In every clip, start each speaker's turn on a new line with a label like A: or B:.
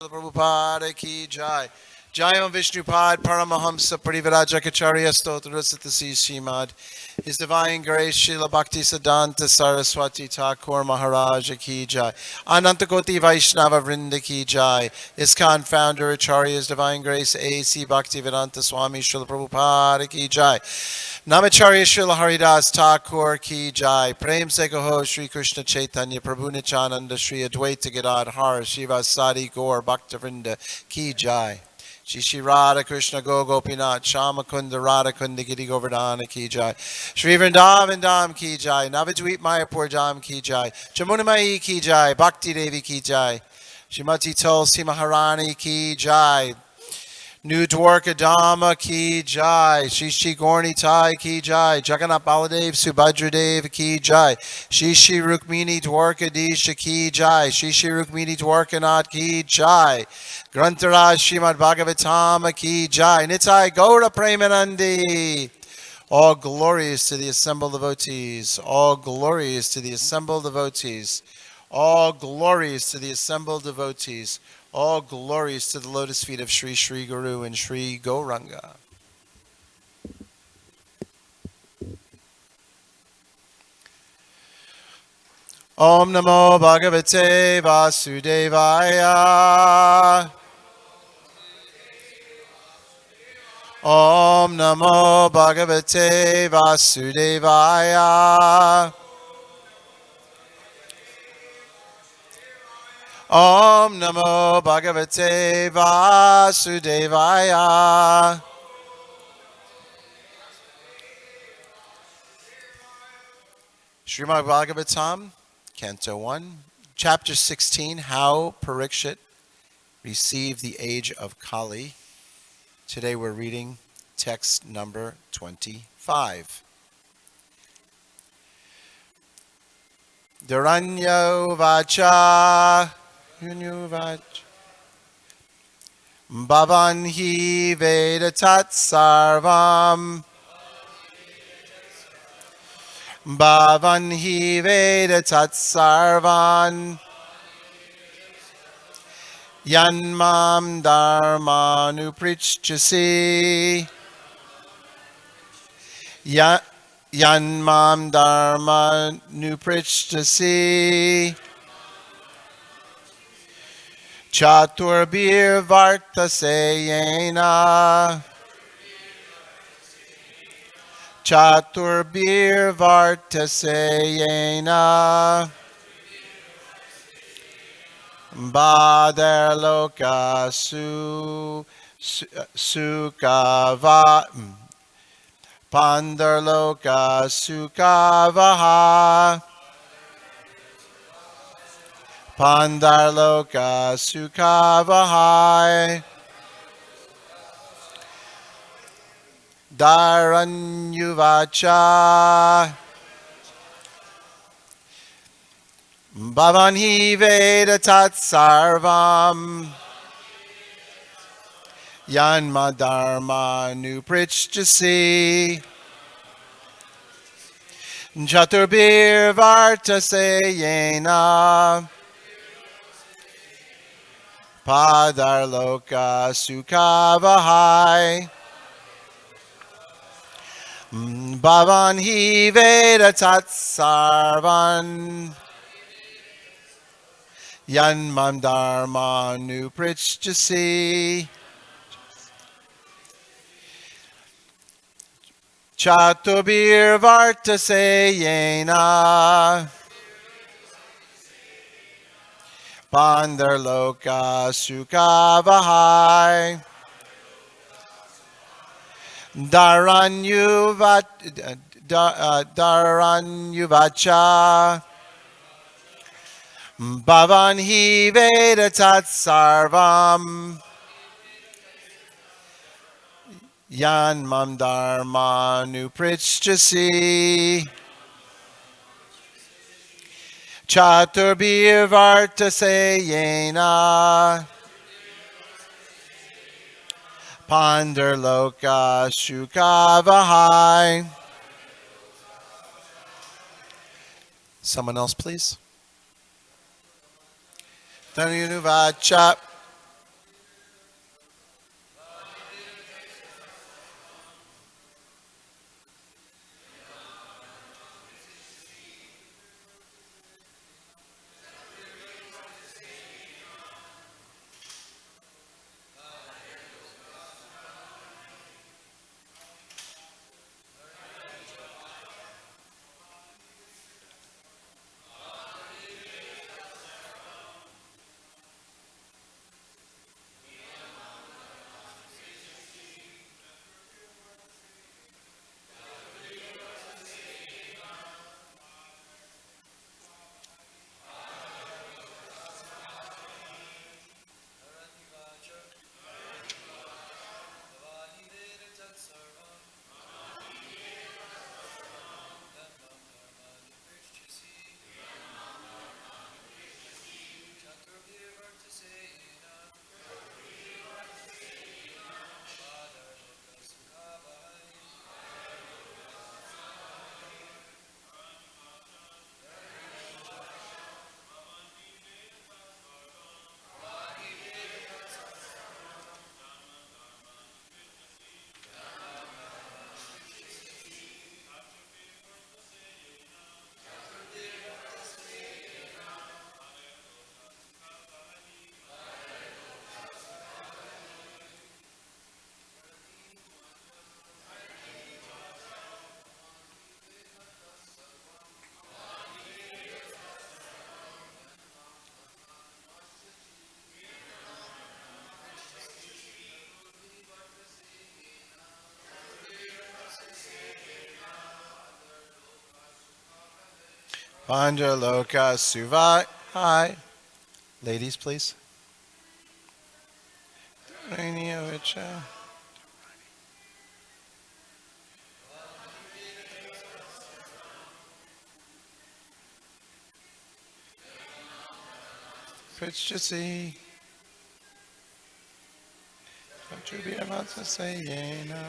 A: Prabhupada ki jai. Jai Vishnupad Paramahamsa Parivarajakacharya Stotra Satasi Shimad. His Divine Grace Srila Bhakti Siddhanta Saraswati Thakur Maharaja ki jai. Anantakoti Vaishnava Vrinda ki jai. ISKCON Founder Acharya's Divine Grace A.C. Bhaktivedanta Swami Srila Prabhupada ki jai. Namacharya Srila Haridas Thakur ki jai. Prem se kaho Shri Krishna Chaitanya Prabhu Nityananda Shri Advaita Gadadhar Shiva Sadi Gaur Bhaktavrinda ki jai. Shri Shri Radha Krishna Go Gopinath Shama Kunda Radha Kunda Giri Govardhana ki jai. Shri Vrindavan Dham ki jai. Navadvip Mayapur Dham ki jai. Jamuna Mai ki jai. Bhakti Devi ki jai. Shrimati Tulsi Maharani ki jai. New Dwarka Dhamma ki jai. Shri Shri Gorni Tai ki jai. Jagannath Baladev Subhadra Dev ki jai. Shri Shri Rukmini Dwarka Disha ki jai. Shri Shri Rukmini Dwarkanath ki jai. Grantaraj Srimad Bhagavatam ki jai. Nitai Gaura Premanandi. All glories to the assembled devotees. All glories to the assembled devotees. All glories to the assembled devotees. All glories to the lotus feet of Sri Sri Guru and Sri Gauranga. Om Namo Bhagavate Vasudevaya. Om Namo Bhagavate Vasudevaya. Om Namo Bhagavate Vasudevaya. Srimad Bhagavatam, Canto 1, Chapter 16, How Parikshit Received the Age of Kali. Today we're reading text number 25. Dharanyo Vacha. Bhavan hi Vedatat Sarvam. Bhavan hi Vedatat Sarvan. Yanmam Dharmanuprichasi. Yanmam Dharmanuprichasi. Chaturbir Vartaseyena. Chaturbir Vartaseyena. Baderloka Sukava. Pandarloka Sukavaha. Pandarloka Sukavahai. Dharanyuvacha. Bhavanhi Vedatat Sarvam. Yanma Dharma Nuprichasi. Chaturbir Vartaseyena. Padarloka Sukavahai. Bhavanhi Vedatat Sarvan. Yanmam Dharma Nuprichasi. Chatubir Vartaseyena. Pandarloka Sukavahai. Dharanyuvacha. Bhavanhi Vedatat Sarvam. Yanmam Dharma Nuprichasi. Chaturbir Vartaseyena. Pandarloka Sukavahai. Someone else, please. Dhanuvacha. Pandaloka Suvai. Hi. Ladies, please. Pitchasi. Contribute about to say Yena.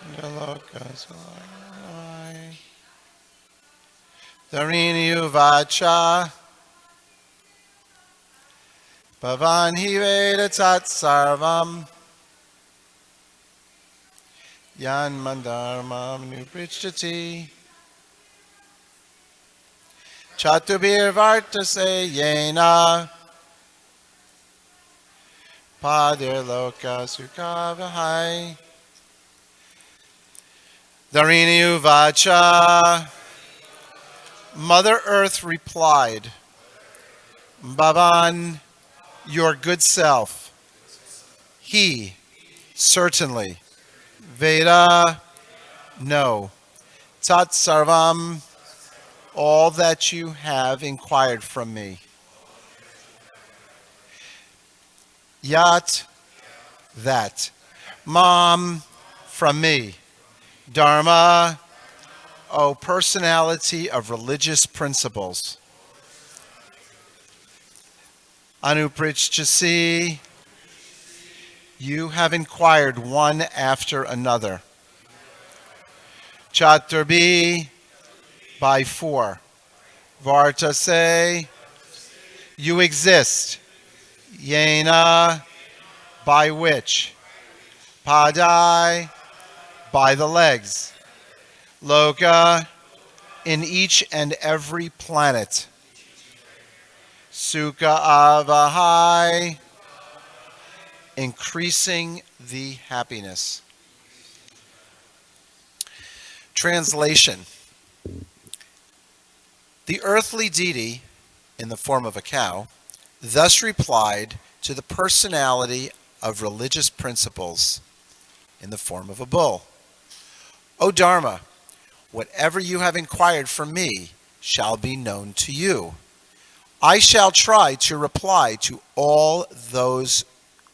A: Pandaloka Suvai. Darini Uvacha. Bhavan Hiveda Tat Sarvam. Yan Mandarmam Nuprichati. Chatubir Vartase Yena. Padir Loka Sukavahai. Darini Uvacha. Mother Earth replied, Bhavan, your good self. He, certainly. Veda, no. Tat Sarvam, all that you have inquired from me. Yat, that. Mom, from me. Dharma, O personality of religious principles. Anuprichasi, you have inquired one after another. Chaturbi, by four. Vartase, you exist. Yena, by which. Padai, by the legs. Loka, in each and every planet. Sukha avahai, increasing the happiness. Translation. The earthly deity, in the form of a cow, thus replied to the personality of religious principles, in the form of a bull. O Dharma, whatever you have inquired from me shall be known to you. I shall try to reply to all those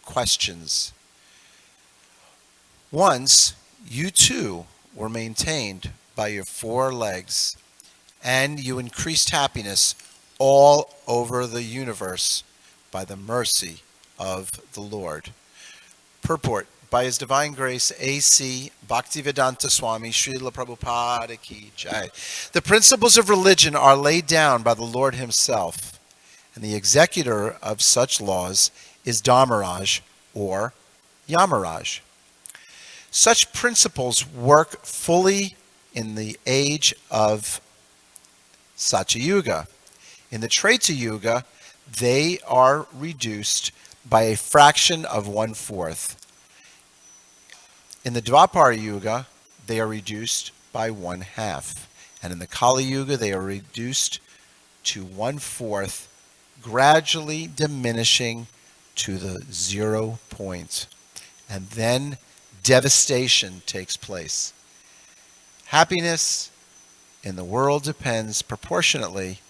A: questions. Once you too were maintained by your four legs, and you increased happiness all over the universe by the mercy of the Lord. Purport. By His Divine Grace, A.C. Bhaktivedanta Swami Srila Prabhupada Ki Jai. The principles of religion are laid down by the Lord Himself, and the executor of such laws is Dharmaraj or Yamaraj. Such principles work fully in the age of Satyuga. In the Treta Yuga, they are reduced by a fraction of 1/4. In the Dwapara Yuga, they are reduced by 1/2. And in the Kali Yuga, they are reduced to 1/4, gradually diminishing to the 0 point. And then devastation takes place. Happiness in the world depends proportionately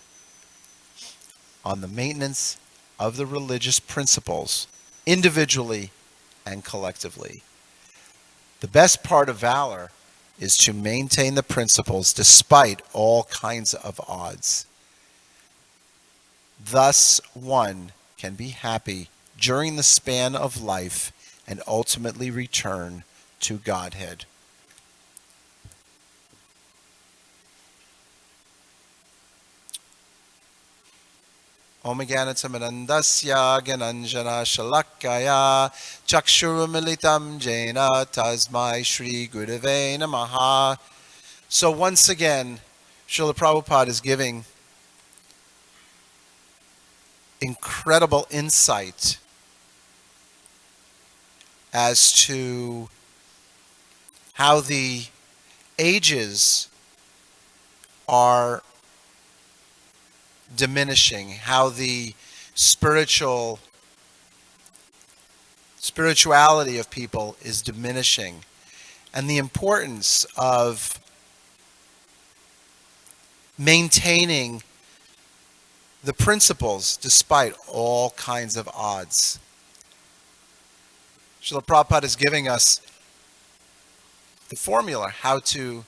A: on the maintenance of the religious principles, individually and collectively. The best part of valor is to maintain the principles despite all kinds of odds. Thus, one can be happy during the span of life and ultimately return to Godhead. Om Jnanatamidandasya Gyananjana Shalakaya Chakshurumilitam Jena Tasmai Shri Gurave Namaha. So once again, Srila Prabhupada is giving incredible insight as to how the ages are diminishing, how the spirituality of people is diminishing, and the importance of maintaining the principles despite all kinds of odds. Srila Prabhupada is giving us the formula how to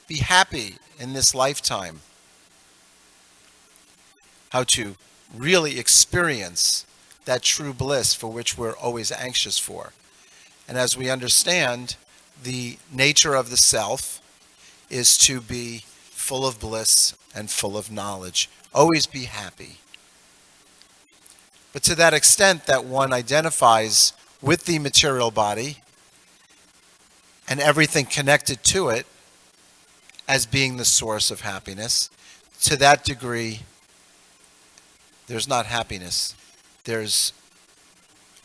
A: be happy in this lifetime, how to really experience that true bliss for which we're always anxious for. And as we understand, the nature of the self is to be full of bliss and full of knowledge. Always be happy. But to that extent that one identifies with the material body and everything connected to it as being the source of happiness, to that degree, there's not happiness, there's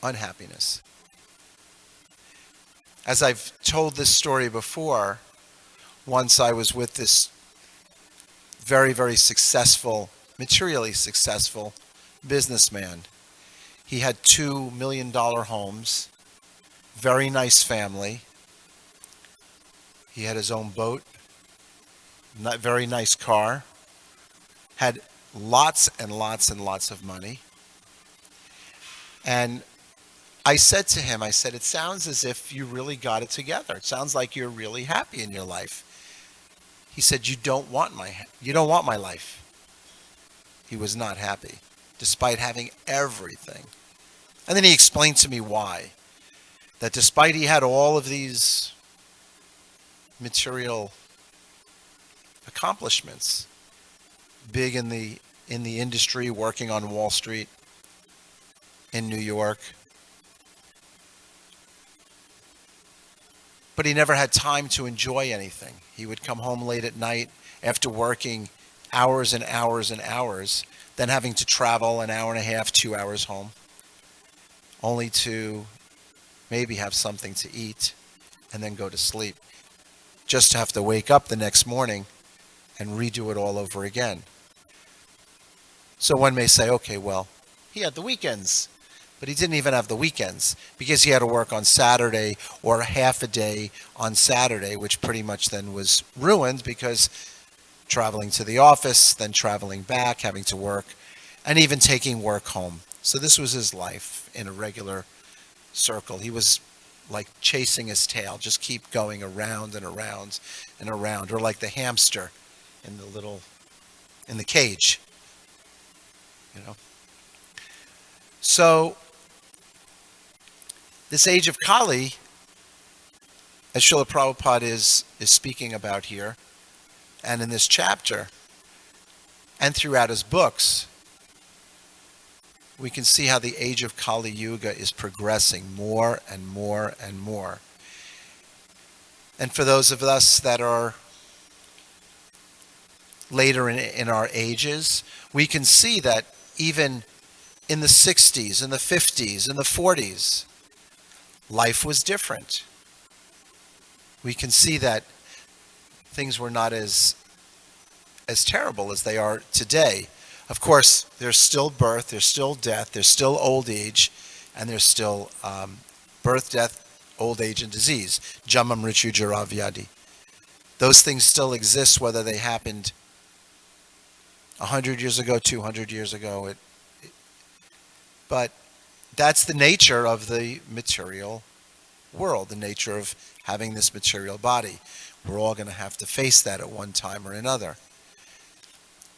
A: unhappiness. As I've told this story before, once I was with this very, very successful, materially successful businessman. He had $2 million homes, very nice family. He had his own boat, very nice car, had lots and lots and lots of money. And I said to him, I said, it sounds as if you really got it together. It sounds like you're really happy in your life. He said, you don't want my life. He was not happy, despite having everything. And then he explained to me why. That despite he had all of these material accomplishments, big in the industry, working on Wall Street, in New York, but he never had time to enjoy anything. He would come home late at night after working hours and hours and hours, then having to travel an hour and a half, 2 hours home, only to maybe have something to eat and then go to sleep, just to have to wake up the next morning and redo it all over again. So one may say, okay, well, he had the weekends. But he didn't even have the weekends because he had to work on Saturday or half a day on Saturday, which pretty much then was ruined because traveling to the office, then traveling back, having to work, and even taking work home. So this was his life in a regular circle. He was like chasing his tail, just keep going around and around and around, or like the hamster in the cage, you know. So this age of Kali, as Srila Prabhupada is speaking about here, and in this chapter, and throughout his books, we can see how the age of Kali Yuga is progressing more and more and more. And for those of us that are later in our ages, we can see that even in the 60s, in the 50s, in the 40s, life was different. We can see that things were not as terrible as they are today. Of course, there's still birth, there's still death, there's still old age, and there's still birth, death, old age, and disease. Jama, Mrityu, Jara, Vyadi. Those things still exist, whether they happened 100 years ago, 200 years ago. But that's the nature of the material world, the nature of having this material body. We're all going to have to face that at one time or another.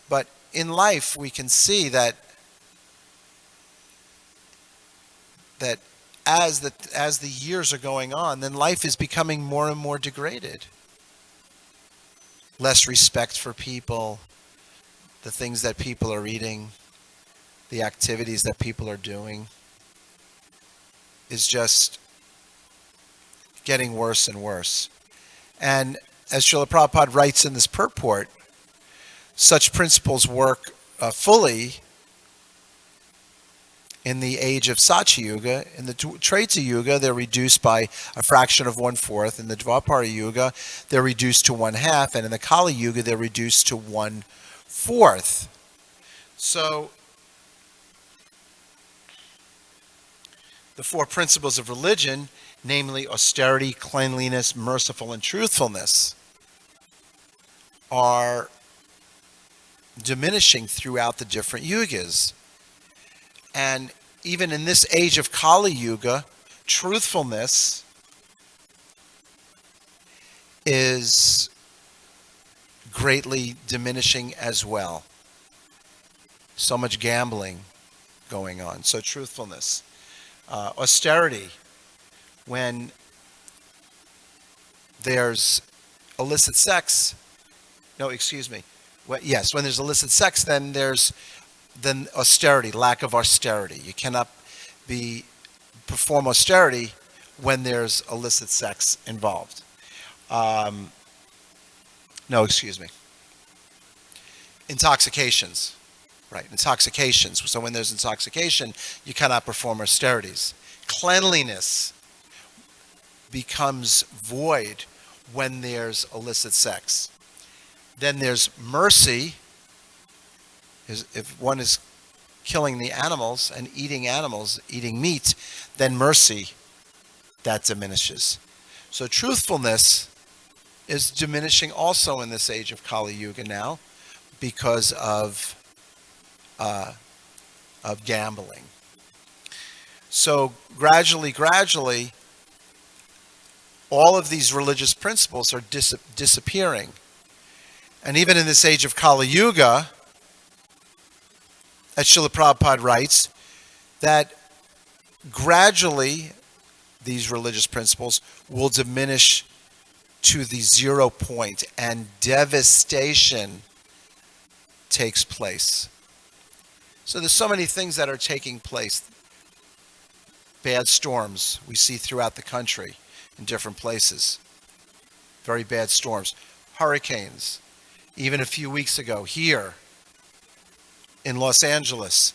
A: But in life, we can see that as the years are going on, then life is becoming more and more degraded. Less respect for people, the things that people are eating, the activities that people are doing is just getting worse and worse. And as Srila Prabhupada writes in this purport, such principles work fully in the age of Sachi Yuga. In the Treta Yuga, they're reduced by a fraction of 1/4. In the Dvapara Yuga, they're reduced to 1/2. And in the Kali Yuga, they're reduced to 1/4. So the four principles of religion, namely austerity, cleanliness, merciful, and truthfulness, are diminishing throughout the different yugas. And even in this age of Kali Yuga, truthfulness is greatly diminishing as well. So much gambling going on. So truthfulness. Austerity, when there's illicit sex, no, excuse me. When there's illicit sex, then there's austerity, lack of austerity. You cannot perform austerity when there's illicit sex involved. Intoxications. Right, intoxications. So when there's intoxication, you cannot perform austerities. Cleanliness becomes void when there's illicit sex. Then there's mercy. If one is killing the animals and eating meat, then mercy, that diminishes. So truthfulness is diminishing also in this age of Kali Yuga now because of gambling. So gradually, all of these religious principles are disappearing. And even in this age of Kali Yuga, as Srila Prabhupada writes, that gradually these religious principles will diminish to the 0 point and devastation takes place. So there's so many things that are taking place. Bad storms we see throughout the country in different places. Very bad storms. Hurricanes. Even a few weeks ago here in Los Angeles,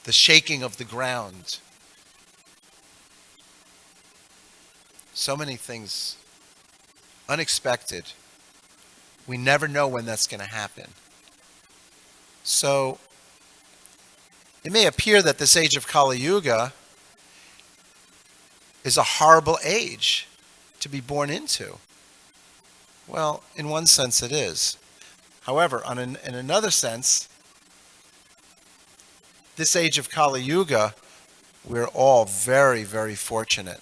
A: the shaking of the ground. So many things unexpected. We never know when that's going to happen. So it may appear that this age of Kali Yuga is a horrible age to be born into. Well, in one sense it is. However, in another sense, this age of Kali Yuga, we're all very, very fortunate.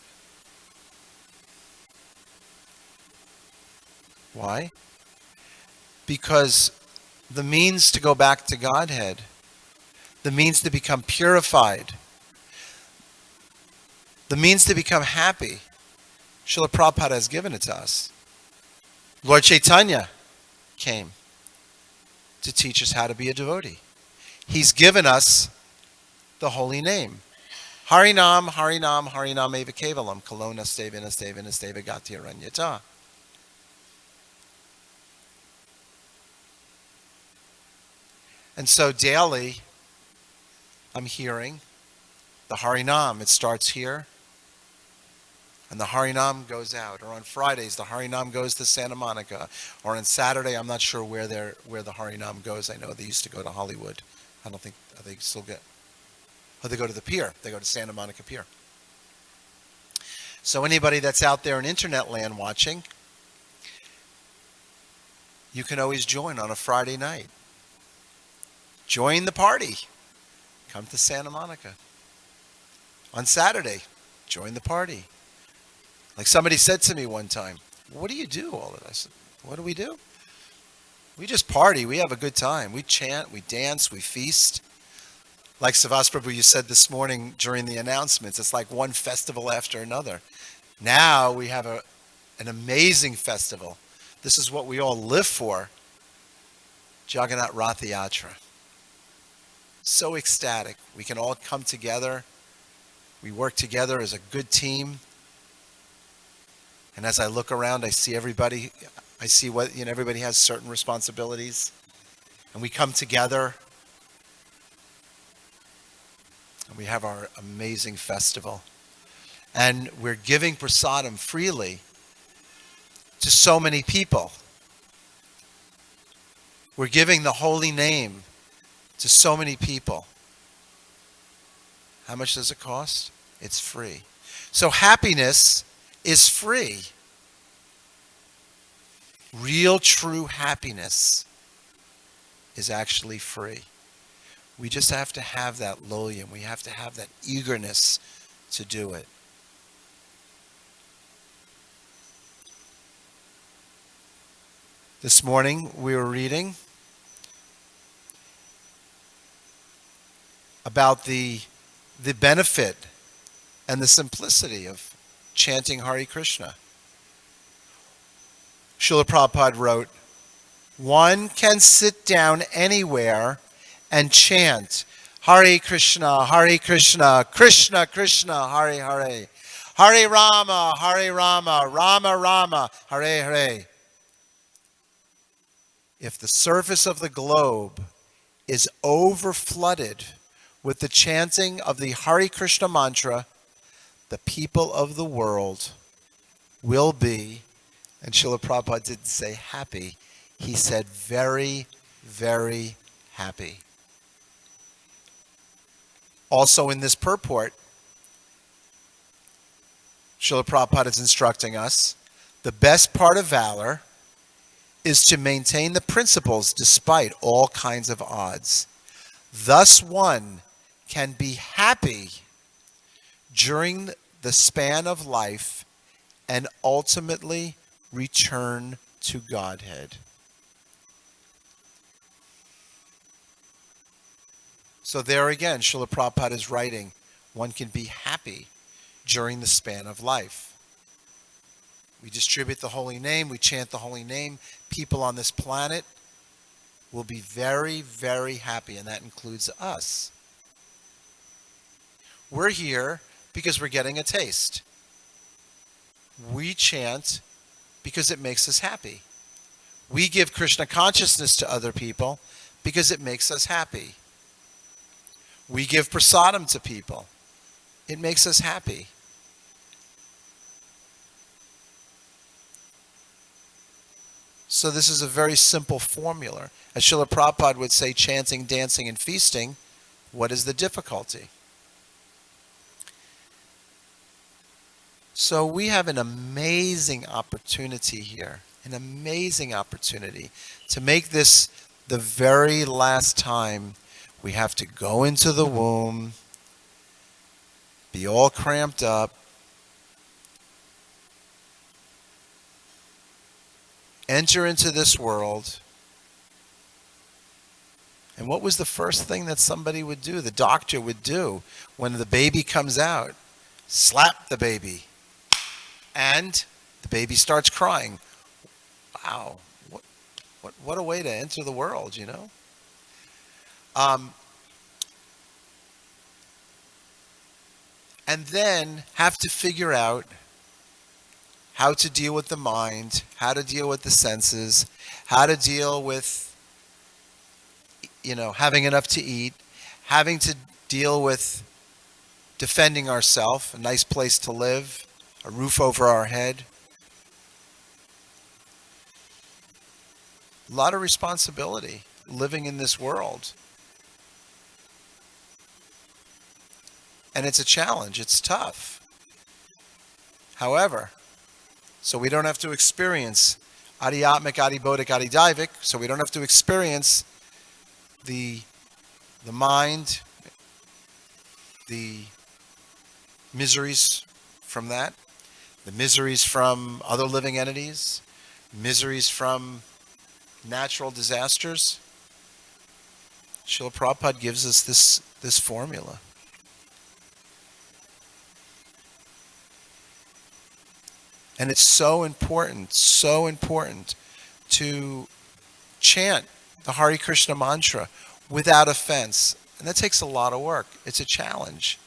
A: Why? Because the means to go back to Godhead, the means to become purified, the means to become happy, Srila Prabhupada has given it to us. Lord Chaitanya came to teach us how to be a devotee. He's given us the holy name. Harinam, Harinam, Harinam eva kevalam, kalona stevina stevina steva gati aranyata. And so daily, I'm hearing the Harinam. It starts here, and the Harinam goes out. Or on Fridays, the Harinam goes to Santa Monica. Or on Saturday, I'm not sure where the Harinam goes. I know they used to go to Hollywood. I don't think they still get. Oh, they go to the pier. They go to Santa Monica Pier. So anybody that's out there in internet land watching, you can always join on a Friday night. Join the party. Come to Santa Monica. On Saturday, join the party. Like somebody said to me one time, what do you do all of this? I said, what do we do? We just party. We have a good time. We chant, we dance, we feast. Like Savas Prabhu, you said this morning during the announcements, it's like one festival after another. Now we have an amazing festival. This is what we all live for. Jagannath Rath Yatra. So ecstatic. We can all come together. We work together as a good team. And as I look around, I see everybody. I see everybody has certain responsibilities. And we come together. And we have our amazing festival. And we're giving prasadam freely to so many people. We're giving the holy name to so many people. How much does it cost? It's free. So happiness is free. Real, true happiness is actually free. We just have to have that lullion. We have to have that eagerness to do it. This morning we were reading about the benefit and the simplicity of chanting Hare Krishna. Srila Prabhupada wrote, one can sit down anywhere and chant Hare Krishna, Krishna Krishna, Hare Hare, Hare Rama, Rama Rama, Hare Hare. If the surface of the globe is overflooded with the chanting of the Hare Krishna mantra, the people of the world will be, and Srila Prabhupada didn't say happy, he said very, very happy. Also in this purport, Srila Prabhupada is instructing us, the best part of valor is to maintain the principles despite all kinds of odds. Thus one can be happy during the span of life and ultimately return to Godhead. So there again, Srila Prabhupada is writing, one can be happy during the span of life. We distribute the holy name, we chant the holy name. People on this planet will be very, very happy, and that includes us. We're here because we're getting a taste. We chant because it makes us happy. We give Krishna consciousness to other people because it makes us happy. We give prasadam to people. It makes us happy. So this is a very simple formula. As Srila Prabhupada would say, chanting, dancing, and feasting, what is the difficulty? So we have an amazing opportunity here, an amazing opportunity to make this the very last time we have to go into the womb, be all cramped up, enter into this world. And what was the first thing that somebody would do, the doctor would do, when the baby comes out? Slap the baby. And the baby starts crying. Wow, what a way to enter the world, you know? And then have to figure out how to deal with the mind, how to deal with the senses, how to deal with, having enough to eat, having to deal with defending ourselves, a nice place to live, a roof over our head. A lot of responsibility living in this world. And it's a challenge, it's tough. However, so we don't have to experience adhyatmic, adhibodhic, adhidaivik, so we don't have to experience the mind, the miseries from that, the miseries from other living entities, miseries from natural disasters. Srila Prabhupada gives us this formula. And it's so important to chant the Hare Krishna mantra without offense. And that takes a lot of work. It's a challenge.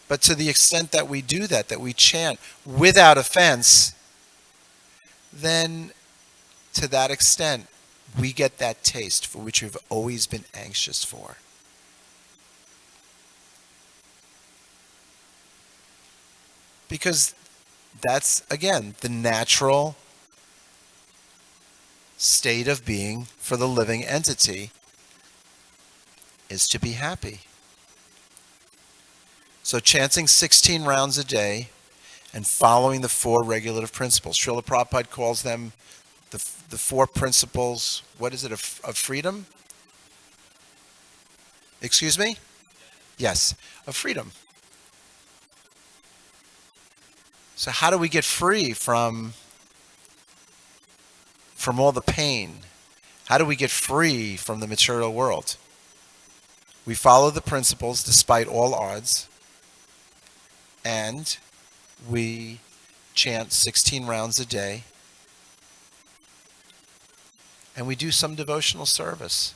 A: But to the extent that we do that we chant without offense, then to that extent, we get that taste for which we've always been anxious for. Because that's, again, the natural state of being for the living entity is to be happy. So chanting 16 rounds a day and following the 4 regulative principles. Srila Prabhupada calls them the 4 principles, what is it, of freedom? Excuse me? Yes, of freedom. So how do we get free from all the pain? How do we get free from the material world? We follow the principles despite all odds, and we chant 16 rounds a day, and we do some devotional service.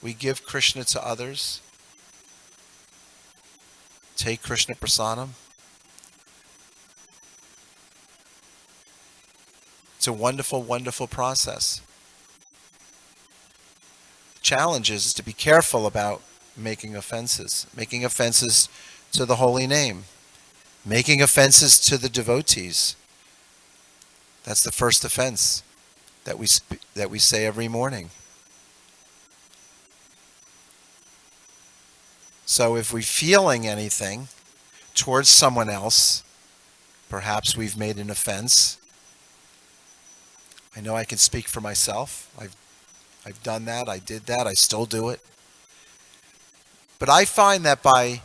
A: We give Krishna to others, take Krishna prasadam. It's a wonderful, wonderful process. The challenge is to be careful about making offenses to the holy name, making offenses to the devotees. That's the first offense that we say every morning. So if we're feeling anything towards someone else, perhaps we've made an offense. I know I can speak for myself. I've done that. I did that. I still do it. But I find that by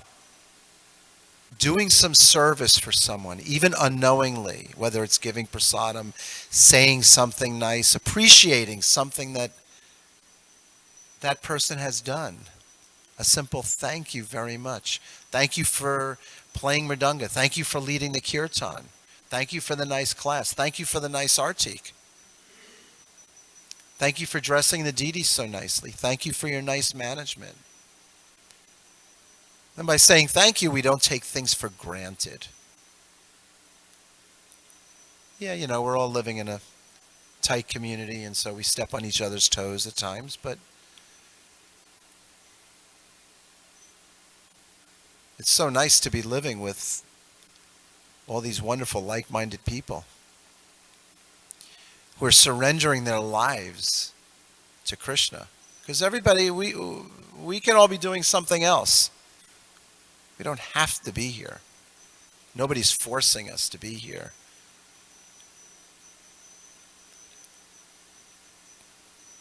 A: doing some service for someone, even unknowingly, whether it's giving prasadam, saying something nice, appreciating something that that person has done, a simple thank you very much. Thank you for playing mridanga. Thank you for leading the kirtan. Thank you for the nice class. Thank you for the nice artik. Thank you for dressing the deities so nicely. Thank you for your nice management. And by saying thank you, we don't take things for granted. Yeah, we're all living in a tight community, and so we step on each other's toes at times, but it's so nice to be living with all these wonderful, like-minded people who are surrendering their lives to Krishna. Because everybody, we can all be doing something else. We don't have to be here. Nobody's forcing us to be here.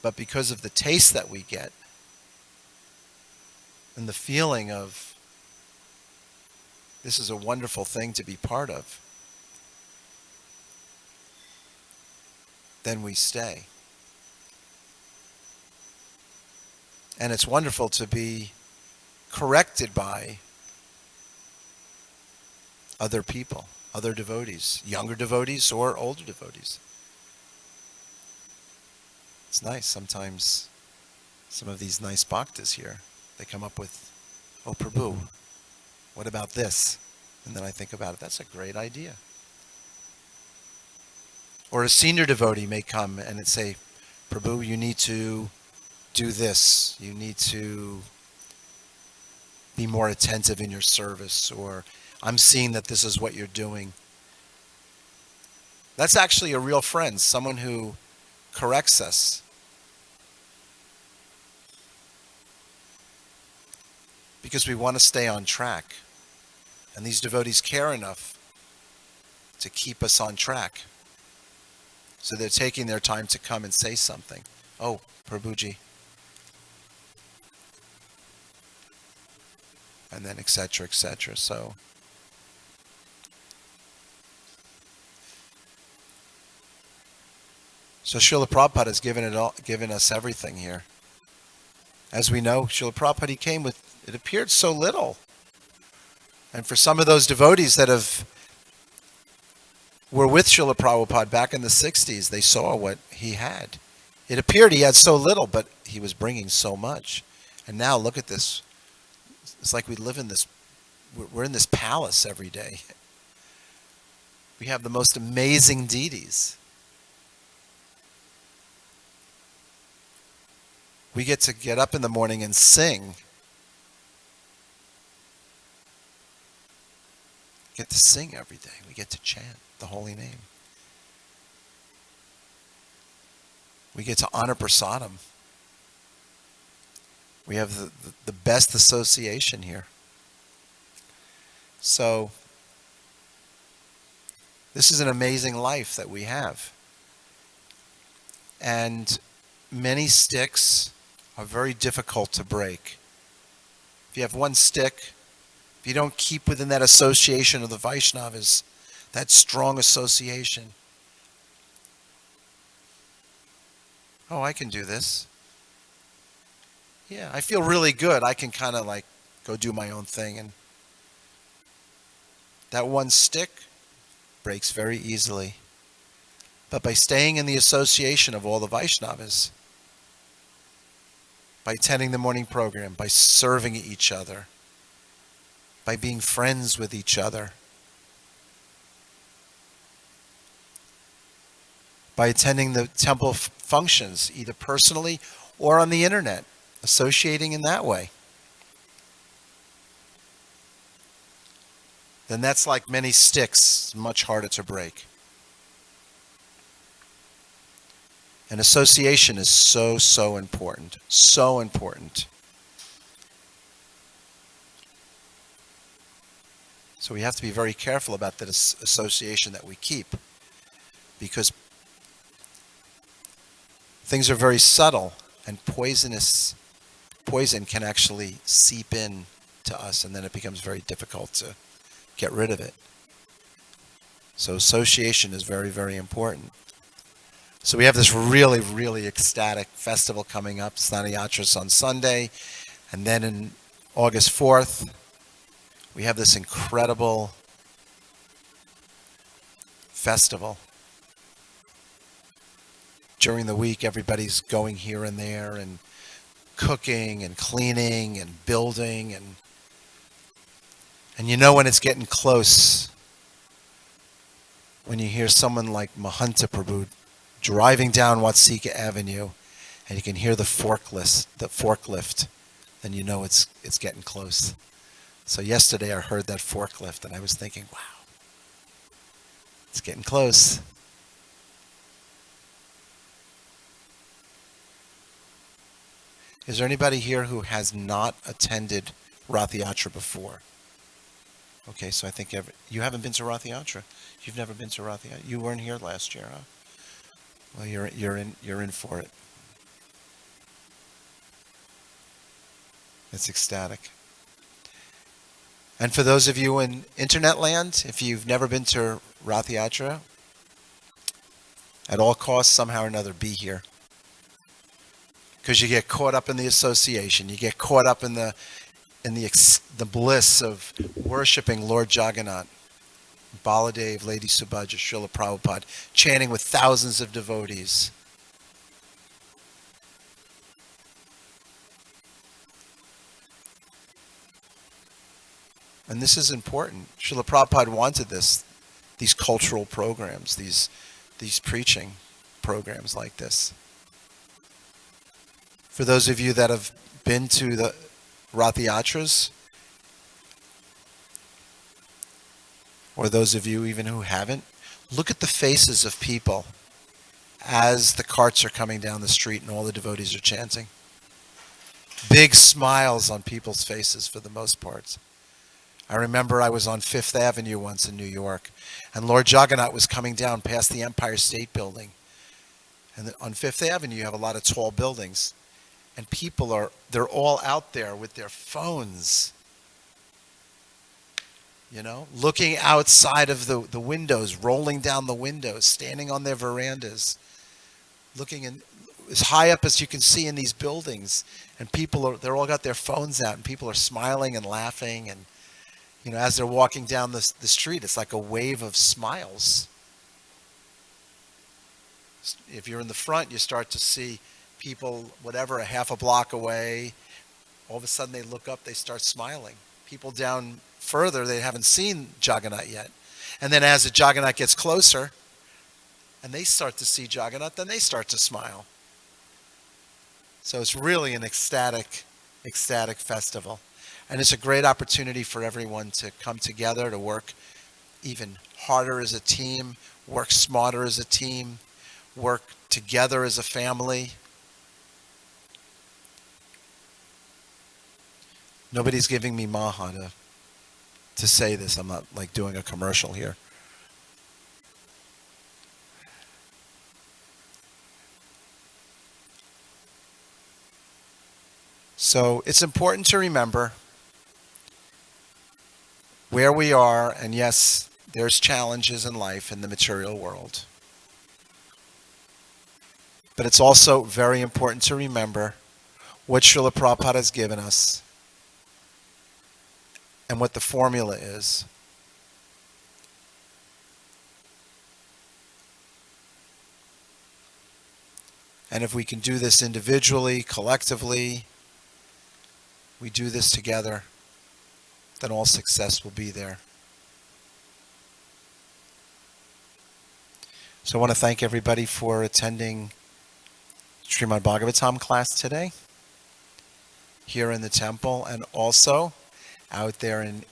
A: But because of the taste that we get and the feeling of this is a wonderful thing to be part of, then we stay. And it's wonderful to be corrected by other people, other devotees, younger devotees or older devotees. It's nice. Sometimes some of these nice bhaktas here, they come up with, oh Prabhu, what about this? And then I think about it, that's a great idea. Or a senior devotee may come and say, Prabhu, you need to do this. You need to be more attentive in your service, or I'm seeing that this is what you're doing. That's actually a real friend, someone who corrects us. Because we want to stay on track. And these devotees care enough to keep us on track. So they're taking their time to come and say something. Oh, Prabhuji. And then etc., etc. So Srila Prabhupada has given us everything here. As we know, Srila Prabhupada, he came with, it appeared so little. And for some of those devotees that were with Srila Prabhupada back in the 60s, they saw what he had. It appeared he had so little, but he was bringing so much. And now look at this. It's like we live in this, we're in this palace every day. We have the most amazing deities. We get to get up in the morning and sing. Get to sing every day. We get to chant the holy name. We get to honor prasadam. We have the best association here. So this is an amazing life that we have. And many sticks are very difficult to break. if you have one stick, if you don't keep within that association of the Vaishnavas, that strong association, oh, I can do this. Yeah, I feel really good. I can kind of like go do my own thing. And that one stick breaks very easily. But by staying in the association of all the Vaishnavas, by attending the morning program, by serving each other, by being friends with each other, by attending the temple functions, either personally or on the internet, associating in that way, then that's like many sticks, much harder to break. And association is so, so important. So important. So we have to be very careful about that association that we keep, because things are very subtle, and poison can actually seep in to us, and then it becomes very difficult to get rid of it. So association is very, very important. So we have this really, really ecstatic festival coming up, Snanayatras on Sunday, and then in August 4th, we have this incredible festival. During the week, everybody's going here and there and cooking and cleaning and building, and you know when it's getting close when you hear someone like Mahanta Prabhu driving down Watsika Avenue and you can hear the forklift, then you know it's getting close. So yesterday I heard that forklift and I was thinking, wow, it's getting close. Is there anybody here who has not attended Rath Yatra before? Okay, so I think you haven't been to Rath Yatra. You've never been to Rath Yatra. You weren't here last year, huh? Well, you're in for it. It's ecstatic. And for those of you in internet land, if you've never been to Rath Yatra, at all costs, somehow or another, be here. Because you get caught up in the association. You get caught up in the bliss of worshiping Lord Jagannath, Baladev, Lady Subhadra, Srila Prabhupada, chanting with thousands of devotees. And this is important. Srila Prabhupada wanted these cultural programs, these preaching programs like this. For those of you that have been to the Rath Yatras, or those of you even who haven't, look at the faces of people as the carts are coming down the street and all the devotees are chanting. Big smiles on people's faces for the most part. I remember I was on Fifth Avenue once in New York, and Lord Jagannath was coming down past the Empire State Building. And on Fifth Avenue, you have a lot of tall buildings. And people they're all out there with their phones, you know, looking outside of the windows, rolling down the windows, standing on their verandas, looking in as high up as you can see in these buildings. And they're all got their phones out, and people are smiling and laughing. And, you know, as they're walking down the street, it's like a wave of smiles. If you're in the front, you start to see people, whatever, a half a block away, all of a sudden they look up, they start smiling. People down further, they haven't seen Jagannath yet. And then as the Jagannath gets closer, and they start to see Jagannath, then they start to smile. So it's really an ecstatic festival. And it's a great opportunity for everyone to come together, to work even harder as a team, work smarter as a team, work together as a family. Nobody's giving me maha to say this. I'm not like doing a commercial here. So it's important to remember where we are, and yes, there's challenges in life in the material world. But it's also very important to remember what Srila Prabhupada has given us and what the formula is. And if we can do this individually, collectively, we do this together, then all success will be there. So I want to thank everybody for attending Srimad Bhagavatam class today, here in the temple, and also out there in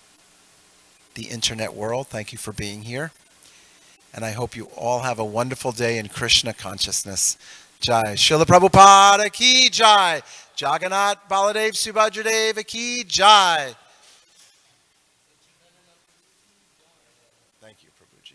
A: the internet world. Thank you for being here. And I hope you all have a wonderful day in Krishna consciousness. Jai. Srila Prabhupada ki jai. Jagannath Baladev Subhadradeva ki jai. Thank you, Prabhuji.